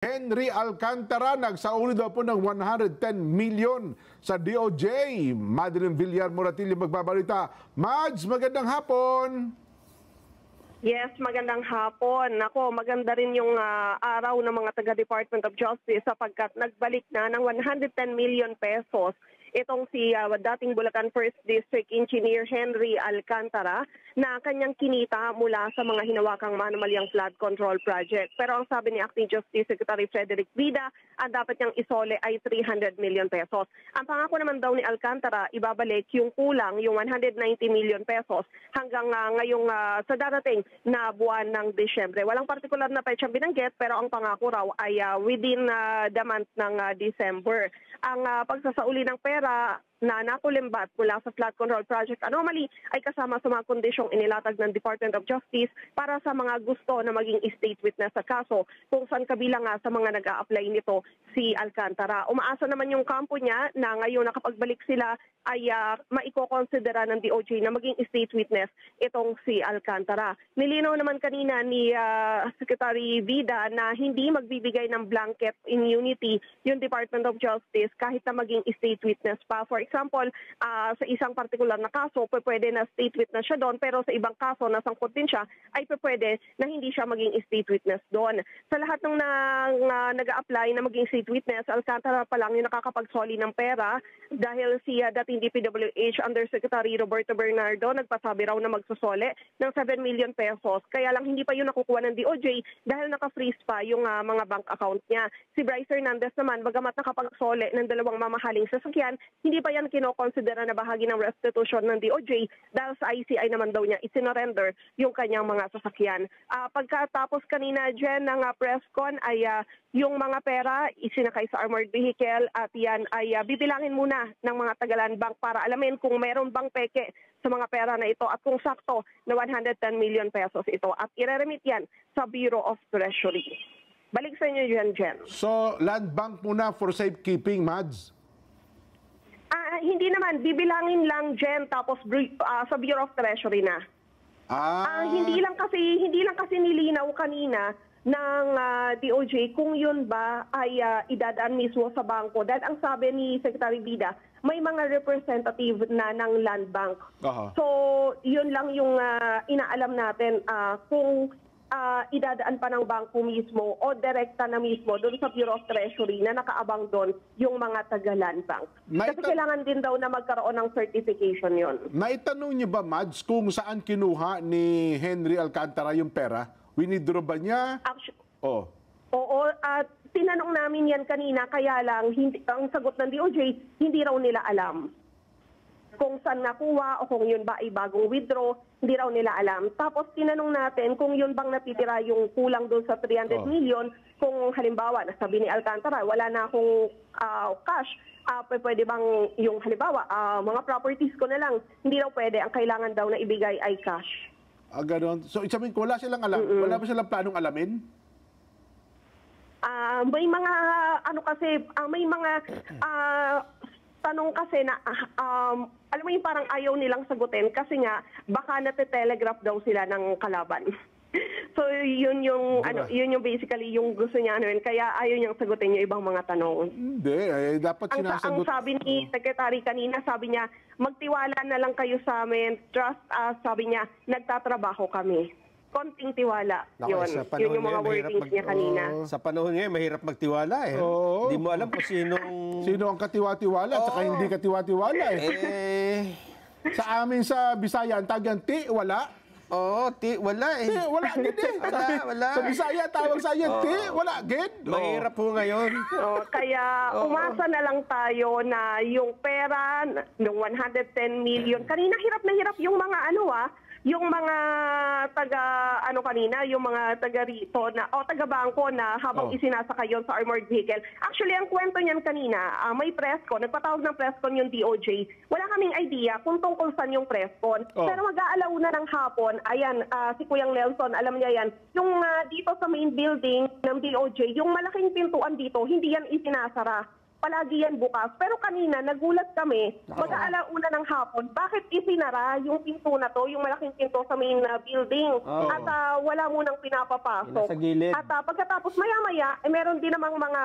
Henry Alcantara nagsauli daw po ng 110 million sa DOJ. Madeline Villar Moratillo magbabalita. Mads, magandang hapon. Yes, magandang hapon. Ako, maganda rin yung araw ng mga taga-Department of Justice sapagkat nagbalik na ng 110 million pesos itong si dating Bulacan 1st District Engineer Henry Alcantara na kanyang kinita mula sa mga hinawakang manumalyang flood control project. Pero ang sabi ni Acting Justice Secretary Frederick Vida, ang dapat niyang isole ay 300 million pesos. Ang pangako naman daw ni Alcantara, ibabalik yung kulang, yung 190 million pesos hanggang ngayong sa darating na buwan ng Disyembre. Walang partikular na petsang binanggit pero ang pangako raw ay within the month ng December. Ang pagsasauli ng pera na nakulimbat mula sa flood control project anomaly ay kasama sa mga kondisyong inilatag ng Department of Justice para sa mga gusto na maging state witness sa kaso kung saan kabilang sa mga nag-a-apply nito si Alcantara. Umaasa naman yung kampo niya na ngayon nakapagbalik sila ay maiko-considera ng DOJ na maging state witness itong si Alcantara. Nilinaw naman kanina ni Secretary Vida na hindi magbibigay ng blanket immunity yung Department of Justice kahit na maging state witness pa. For example, sa isang particular na kaso, pwede na state witness siya doon, pero sa ibang kaso na sangkot din siya, ay pwede na hindi siya maging state witness doon. Sa lahat ng nag-a-apply na maging state witness, Alcantara pa lang yung nakakapagsoli ng pera dahil si dating DPWH Undersecretary Roberto Bernardo nagpasabi raw na magsusole ng 7 million pesos. Kaya lang hindi pa yun nakukuha ng DOJ dahil naka-freeze pa yung mga bank account niya. Si Bryce Hernandez naman, bagamat nakapagsole ng 2 mamahaling sasakyan, hindi pa yan kinokonsidera na bahagi ng restitution ng DOJ dahil sa ICI naman daw niya isinorender yung kanyang mga sasakyan. Pagkatapos kanina dyan ng presscon ay yung mga pera isinakay sa armored vehicle at yan ay bibilangin muna ng mga Tagalan Bank para alamin kung meron bang peke sa mga pera na ito at kung sakto na 110 million pesos ito at ireremit yan sa Bureau of Treasury. Balik sa inyo dyan, Jen. So, Land Bank muna for safekeeping, Mads? Hindi naman. Bibilangin lang, Jen, tapos sa Bureau of Treasury na. Hindi lang kasi nilinaw kanina ng DOJ kung yun ba ay idadaan mismo sa bangko. Dahil ang sabi ni Secretary Vida, may mga representative na ng Land Bank. So, yun lang yung inaalam natin kung idadaan pa ng bangko mismo o direkta na mismo doon sa Bureau of Treasury na nakaabang doon yung mga taga-Land Bank. Kasi kailangan din daw na magkaroon ng certification yon. Naitanong niyo ba, Mads, kung saan kinuha ni Henry Alcantara yung pera? Winidraw ba niya? Oo, at tinanong namin yan kanina, kaya lang ang sagot ng DOJ, hindi raw nila alam kung saan nakuha o kung yun ba ay bagong withdraw, hindi raw nila alam. Tapos tinanong natin kung yun bang natitira yung kulang doon sa 300 million, kung halimbawa, nasabi ni Alcantara, wala na akong cash, pwede bang yung halimbawa, mga properties ko na lang, hindi raw pwede, ang kailangan daw na ibigay ay cash. Ganon. So, sabihin ko, wala silang alam? Wala ba silang planong alamin? May mga, may mga tanong kasi na, alam mo yung parang ayaw nilang sagutin kasi nga, baka nate-telegraph daw sila ng kalaban. So, yun yung basically yung gusto niya, kaya ayaw niyang sagutin yung ibang mga tanong. Hindi, dapat sinasagot. Ang sabi ni Secretary kanina, sabi niya, magtiwala na lang kayo sa amin, trust us, sabi niya, nagtatrabaho kami. Konting tiwala. Yun yung mga wordings niya kanina. Sa panahon ngayon, mahirap magtiwala eh. Hindi mo alam kung sino ang katiwa-tiwala at saka hindi katiwa-tiwala eh. Sa amin sa Bisaya, ang tagang wala. Wala eh. Wala gid eh. Wala. Sa Bisaya, tawag sa iyo, wala gid. Mahirap po ngayon. Kaya umasa na lang tayo na yung pera ng 110 million. Kanina hirap na hirap yung mga yung mga yung mga taga rito na taga bangko na habang isinasakay yon sa armored vehicle. Actually, ang kwento niyan kanina, may presscon, nagpatawag ng presscon yung DOJ. Wala kaming idea kung tungkol saan yung presscon. Pero mag-aalaw na ng hapon, ayan, si Kuyang Nelson, alam niya yan, yung dito sa main building ng DOJ, yung malaking pintuan dito, hindi yan isinasara. palagi yan bukas. Pero kanina, nagulat kami, mag-aalauna ng hapon, bakit isinara yung pinto na to, yung malaking pinto sa main building, at wala munang pinapapasok. Sa gilid. At pagkatapos, maya-maya, meron din namang mga,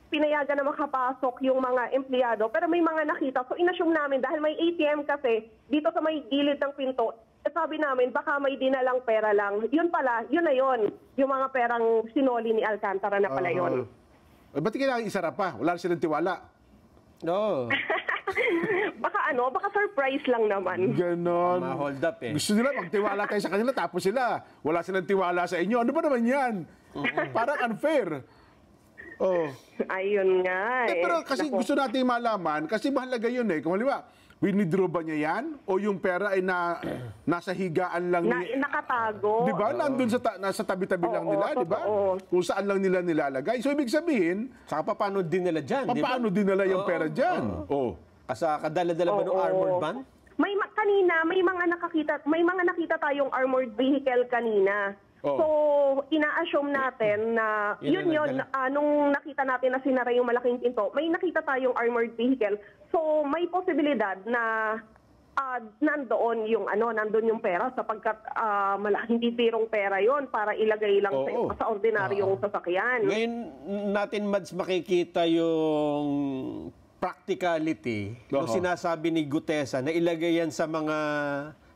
pinayagan na makapasok yung mga empleyado, pero may mga nakita. So, inassume namin, dahil may ATM kasi, dito sa may gilid ng pinto, sabi namin, baka may dinalang pera lang. Yun pala, yun na yun. Yung mga perang sinoli ni Alcantara na pala yun. Ba't kailangan isara pa? Wala silang tiwala. No. baka surprise lang naman. Ganon. Ma-hold up eh. Gusto nila magtiwala tayo sa kanila, tapos sila, wala silang tiwala sa inyo. Ano ba naman yan? Parang unfair. Oh. Ayun nga eh. Pero kasi gusto natin malaman, kasi mahalaga yun eh. Kung halimbawa, winidraw ba niya yan? O yung pera ay nasa higaan lang nakatago. Di ba? Nandun nasa tabi-tabi lang nila, di ba? Kung saan lang nila nilalagay. So, ibig sabihin, Saka paano din nila dyan, di ba? paano din nila yung pera dyan? Oh. Kasi kadala-dala ba ng armored van? Kanina, may mga nakita tayong armored vehicle kanina. So, ina-assume natin na yun, nung nakita natin na sinara yung malaking pinto, may nakita tayong armored vehicle. So, may posibilidad na nandoon yung pera sapagkat hindi birong pera yon para ilagay lang sa ordinaryong sasakyan. Ngayon natin, Mads, makikita yung practicality nung sinasabi ni Gutesa na ilagay yan sa mga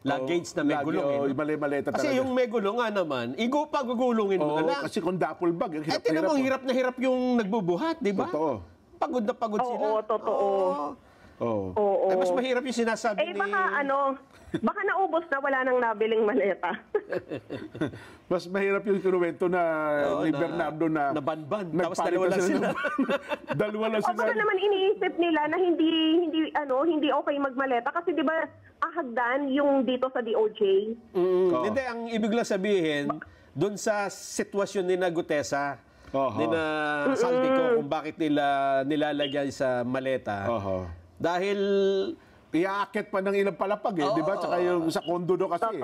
luggage na may gulong. Mali-maleta kasi talaga. Oh, yung may gulong nga naman, pagugulungin mo na lang. Kasi kung duffel bag, Tinan mo, hirap na hirap yung nagbubuhat, di ba? Totoo. Pagod na pagod sila. Oo, totoo. Oo. Ay, mas mahirap yung sinasabi ni... Baka naubos na wala nang nabiling maleta. Mas mahirap yung kinuwento ni Bernardo na banban. Tapos dalawa lang sila. Dalawa lang sila. Baka naman iniisip nila na hindi okay magmaleta kasi 'di ba ahagdan yung dito sa DOJ. Hindi, ang ibig lang sabihin, doon sa sitwasyon ni Gutesa, ni Saldico, kung bakit nila nilalagyan sa maleta. Dahil iaakit pa ng ilang palapag di ba? Tsaka yung sa kondo do kasi.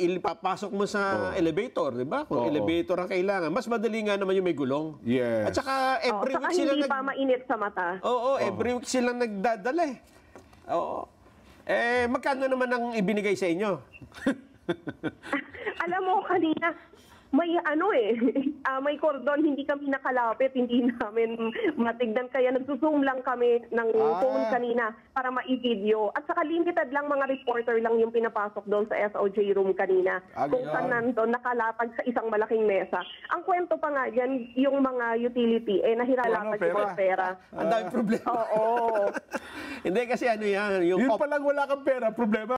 Ipapasok mo sa elevator, di ba? Kung elevator ang kailangan, mas madali nga naman yung may gulong. Yes. At saka every week sila hindi pa mainit sa mata. Every week silang nagdadala eh. Magkano naman ang ibinigay sa inyo? Alam mo, kanina, may cordon, hindi kami nakalapit, hindi namin matignan. Kaya nagsuzoom lang kami ng phone kanina para ma-video. At saka limited lang, mga reporter lang yung pinapasok doon sa SOJ room kanina. Kung saan nandun, nakalatag sa isang malaking mesa. Ang kwento pa nga yan, yung mga utility, nahiralatag yung mga pera. Ang daming problema. Oo. Hindi kasi yan. Yun palang wala kang pera, problema.